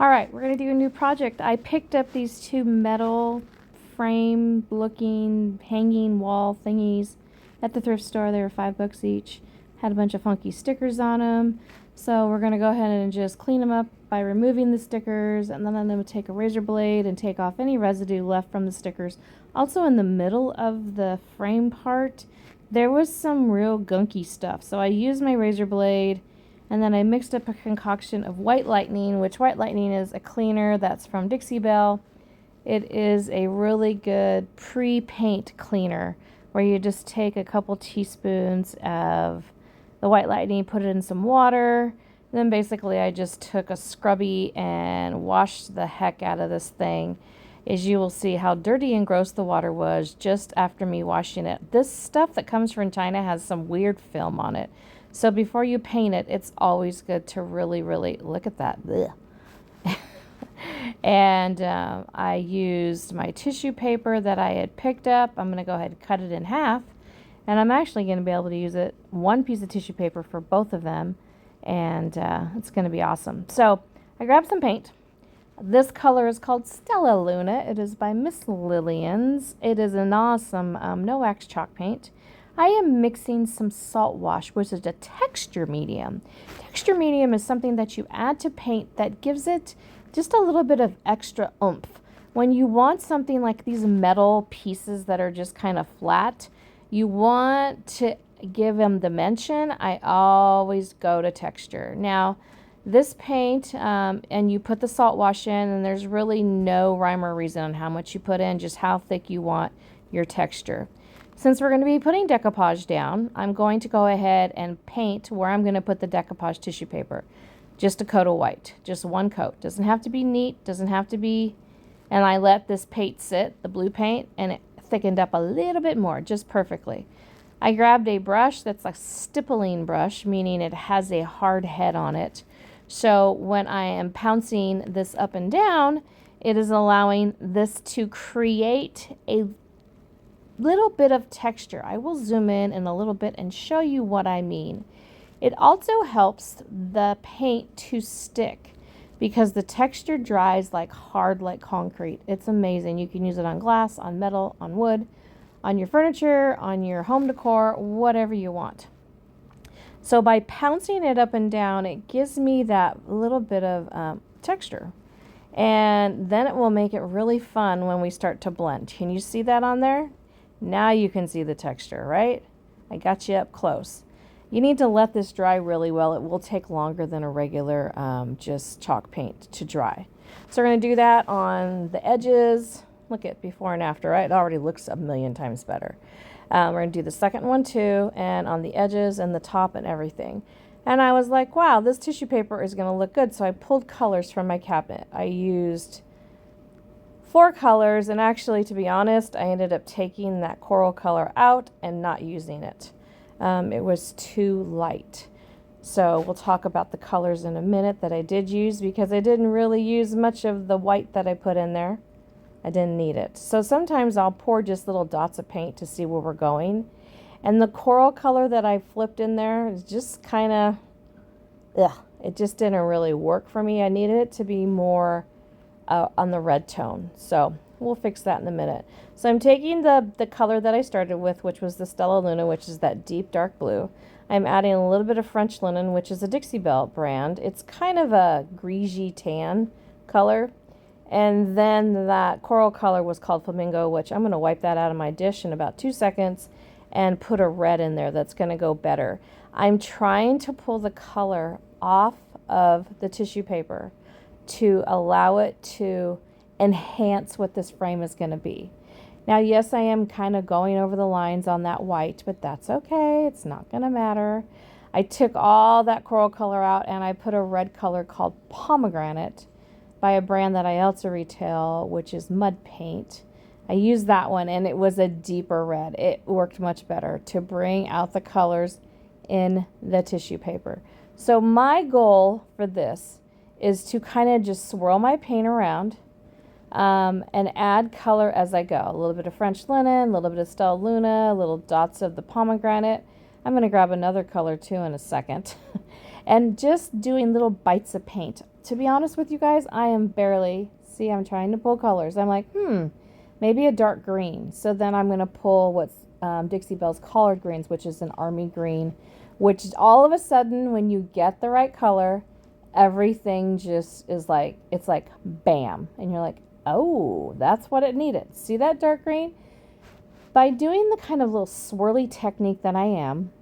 All right, we're going to do a new project. I picked up these two metal frame looking hanging wall thingies at the thrift store. They were $5 each. Had a bunch of funky stickers on them. So we're going to go ahead and just clean them up by removing the stickers, and then I'm going to take a razor blade and take off any residue left from the stickers. Also, in the middle of the frame part, there was some real gunky stuff. So I used my razor blade, and then I mixed up a concoction of White Lightning, which White Lightning is a cleaner that's from Dixie Belle. It is a really good pre-paint cleaner where you just take a couple teaspoons of the White Lightning, put it in some water. Then basically I just took a scrubby and washed the heck out of this thing. As you will see how dirty and gross the water was just after me washing it. This stuff that comes from China has some weird film on it. So before you paint it, it's always good to really look at that. And I used my tissue paper that I had picked up. I'm going to go ahead and cut it in half. And I'm actually going to be able to use one piece of tissue paper for both of them. And it's going to be awesome. So I grabbed some paint. This color is called Stella Luna. It is by Miss Lillian's. It is an awesome no-wax chalk paint. I am mixing some salt wash, which is a texture medium. Texture medium is something that you add to paint that gives it just a little bit of extra oomph. When you want something like these metal pieces that are just kind of flat, you want to give them dimension. I always go to texture. Now, this paint, and you put the salt wash in, and there's really no rhyme or reason on how much you put in, just how thick you want your texture. Since we're going to be putting decoupage down, I'm going to go ahead and paint where I'm going to put the decoupage tissue paper. Just a coat of white, just one coat. Doesn't have to be neat, doesn't have to be, and I let this paint sit, the blue paint, and it thickened up a little bit more, just perfectly. I grabbed a brush that's a stippling brush, meaning it has a hard head on it. So when I am pouncing this up and down, it is allowing this to create a little bit of texture. I will zoom in a little bit and show you what I mean. It also helps the paint to stick because the texture dries like hard like concrete. It's amazing. You can use it on glass, on metal, on wood, on your furniture, on your home decor, whatever you want. So by pouncing it up and down, it gives me that little bit of texture. And then it will make it really fun when we start to blend. Can you see that on there? Now you can see the texture, right? I got you up close. You need to let this dry really well. It will take longer than a regular just chalk paint to dry. So we're going to do that on the edges. Look at before and after, right? It already looks a million times better. We're going to do the second one too, and on the edges and the top and everything. And I was like, wow, this tissue paper is going to look good. So I pulled colors from my cabinet. I used 4 colors, and actually, to be honest, I ended up taking that coral color out and not using it. It was too light. So we'll talk about the colors in a minute that I did use because I didn't really use much of the white that I put in there. I didn't need it. So sometimes I'll pour just little dots of paint to see where we're going. And the coral color that I flipped in there is just kind of, it just didn't really work for me. I needed it to be more on the red tone. So we'll fix that in a minute. So I'm taking the color that I started with, which was the Stella Luna, which is that deep dark blue. I'm adding a little bit of French linen, which is a Dixie Belle brand. It's kind of a greasy tan color. And then that coral color was called Flamingo, which I'm going to wipe that out of my dish in about 2 seconds and put a red in there that's going to go better. I'm trying to pull the color off of the tissue paper to allow it to enhance what this frame is going to be. Now, yes, I am kind of going over the lines on that white, but that's okay. It's not going to matter. I took all that coral color out and I put a red color called Pomegranate by a brand that I also retail, which is Mud Paint. I used that one and it was a deeper red. It worked much better to bring out the colors in the tissue paper. So my goal for this is to kind of just swirl my paint around and add color as I go. A little bit of French linen, a little bit of Stella Luna, little dots of the pomegranate. I'm going to grab another color too in a second. And just doing little bites of paint to be honest with you guys, I am barely, see, I'm trying to pull colors. I'm like, maybe a dark green. So then I'm going to pull what's Dixie Belle's collard greens, which is an army green, which all of a sudden, when you get the right color, everything just is like, it's like bam. And you're like, oh, that's what it needed. See that dark green? By doing the kind of little swirly technique that I am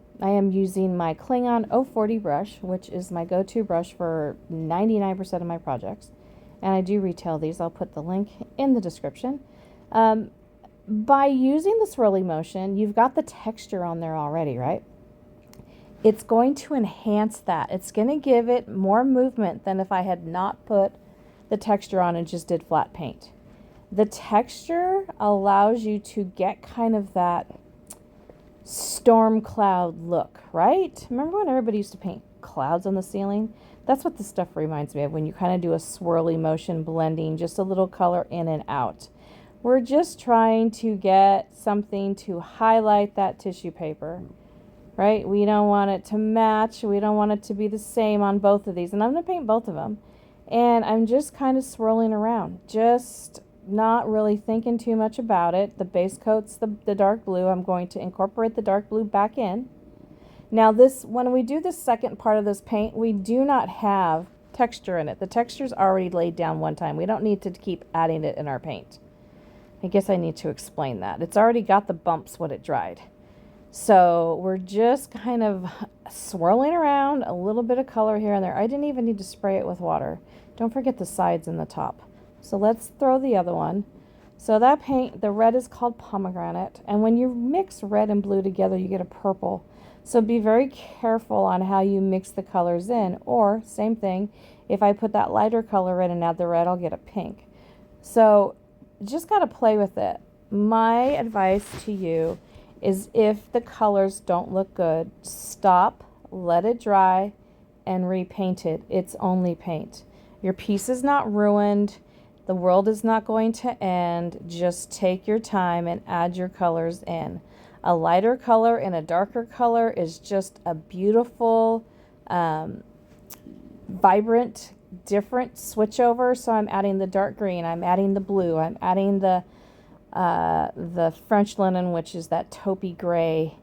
using my Klingon 040 brush, which is my go-to brush for 99% of my projects. And I do retail these. I'll put the link in the description. By using the swirly motion, you've got the texture on there already, right? It's going to enhance that. It's going to give it more movement than if I had not put the texture on and just did flat paint. The texture allows you to get kind of that storm cloud look, right? Remember when everybody used to paint clouds on the ceiling? That's what this stuff reminds me of, when you kind of do a swirly motion blending, just a little color in and out. We're just trying to get something to highlight that tissue paper, right? We don't want it to match. We don't want it to be the same on both of these. And I'm going to paint both of them. And I'm just kind of swirling around, just not really thinking too much about it. The base coat's the dark blue. I'm going to incorporate the dark blue back in. Now this, when we do the second part of this paint, we do not have texture in it. The texture's already laid down one time. We don't need to keep adding it in our paint. I guess I need to explain that. It's already got the bumps when it dried. So we're just kind of swirling around, a little bit of color here and there. I didn't even need to spray it with water. Don't forget the sides and the top. So let's throw the other one. So that paint, the red is called pomegranate. And when you mix red and blue together, you get a purple. So be very careful on how you mix the colors in. Or, same thing, if I put that lighter color in and add the red, I'll get a pink. So just got to play with it. My advice to you is, if the colors don't look good, stop, let it dry, and repaint it. It's only paint. Your piece is not ruined. The world is not going to end. Just take your time and add your colors in. A lighter color and a darker color is just a beautiful, vibrant, different switchover. So I'm adding the dark green, I'm adding the blue, I'm adding the French linen, which is that taupey gray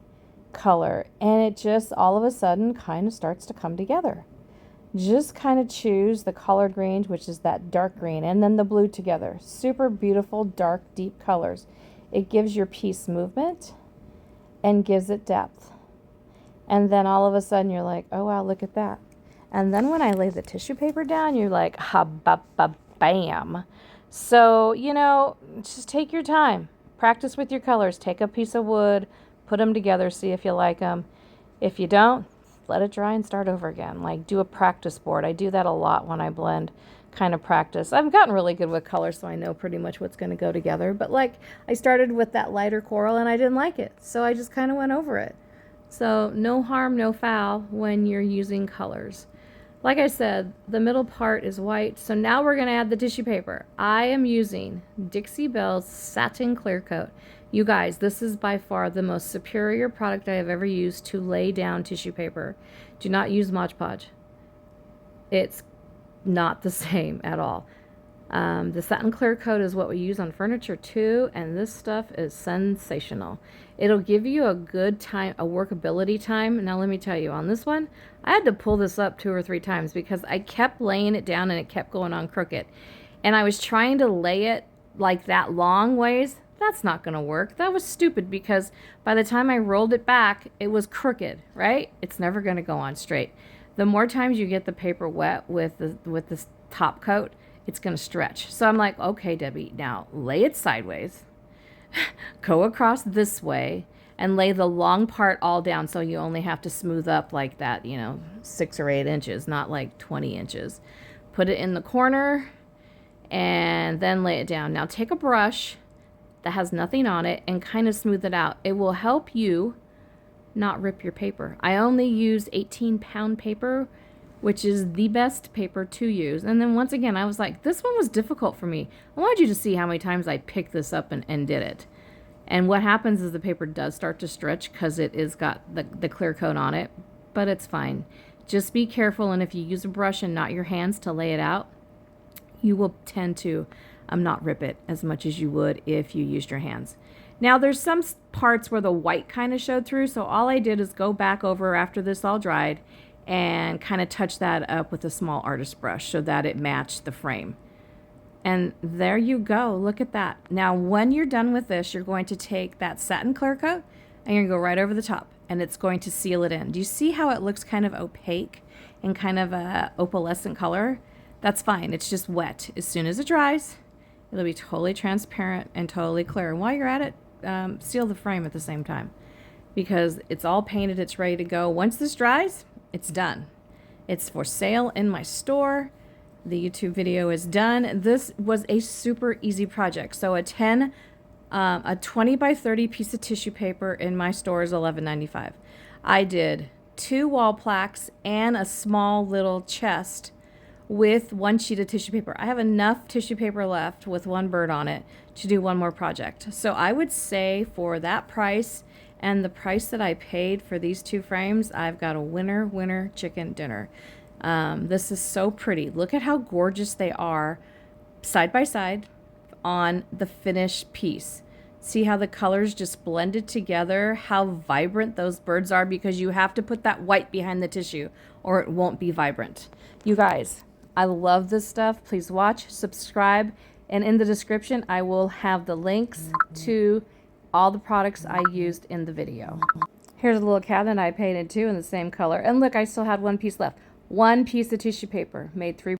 color, and it just all of a sudden kind of starts to come together. Just kind of choose the collard green, which is that dark green, and then the blue together. Super beautiful, dark, deep colors. It gives your piece movement and gives it depth. And then all of a sudden you're like, oh wow, look at that. And then when I lay the tissue paper down, you're like, ha-ba-ba-bam. So, you know, just take your time. Practice with your colors. Take a piece of wood, put them together, see if you like them. If you don't, let it dry and start over again. Like, do a practice board. I do that a lot when I blend, kind of practice. I've gotten really good with color, so I know pretty much what's going to go together. But like, I started with that lighter coral and I didn't like it, so I just kind of went over it. So no harm, no foul when you're using colors. Like I said, the middle part is white, so now we're going to add the tissue paper. I am using Dixie Belle's Satin Clear Coat. You guys, this is by far the most superior product I have ever used to lay down tissue paper. Do not use Mod Podge. It's not the same at all. The Satin Clear Coat is what we use on furniture too, and this stuff is sensational. It'll give you a good time, a workability time. Now let me tell you, on this one, I had to pull this up 2 or 3 times because I kept laying it down and it kept going on crooked. And I was trying to lay it like that long ways. That's not going to work. That was stupid because by the time I rolled it back, it was crooked, right? It's never going to go on straight. The more times you get the paper wet with this top coat, it's going to stretch. So I'm like, okay, Debbie, now lay it sideways, go across this way, and lay the long part all down so you only have to smooth up like that, 6 or 8 inches, not like 20 inches. Put it in the corner and then lay it down. Now take a brush that has nothing on it and kind of smooth it out. It will help you not rip your paper. I only use 18-pound paper, which is the best paper to use. And then once again, I was like, this one was difficult for me. I wanted you to see how many times I picked this up and did it. And what happens is the paper does start to stretch because it is got the clear coat on it, but it's fine. Just be careful, and if you use a brush and not your hands to lay it out, you will tend to not rip it as much as you would if you used your hands. Now there's some parts where the white kind of showed through, so all I did is go back over after this all dried and kind of touch that up with a small artist brush so that it matched the frame. And there you go, look at that. Now when you're done with this, you're going to take that satin clear coat and you're going to go right over the top, and it's going to seal it in. Do you see how it looks kind of opaque and kind of a opalescent color? That's fine, it's just wet. As soon as it dries, it'll be totally transparent and totally clear. And while you're at it, seal the frame at the same time, because it's all painted, it's ready to go. Once this dries, it's done. It's for sale in my store. The YouTube video is done. This was a super easy project. So a 20 by 30 piece of tissue paper in my store is $11.95. I did 2 wall plaques and a small little chest with 1 sheet of tissue paper. I have enough tissue paper left with 1 bird on it to do 1 more project. So I would say for that price and the price that I paid for these 2 frames, I've got a winner chicken dinner. This is so pretty. Look at how gorgeous they are side by side on the finished piece. See how the colors just blended together, how vibrant those birds are, because you have to put that white behind the tissue or it won't be vibrant. You guys, I love this stuff. Please watch, subscribe, and in the description I will have the links to all the products I used in the video. Here's a little cabinet I painted too in the same color. And look, I still had 1 piece left. 1 piece of tissue paper, made 3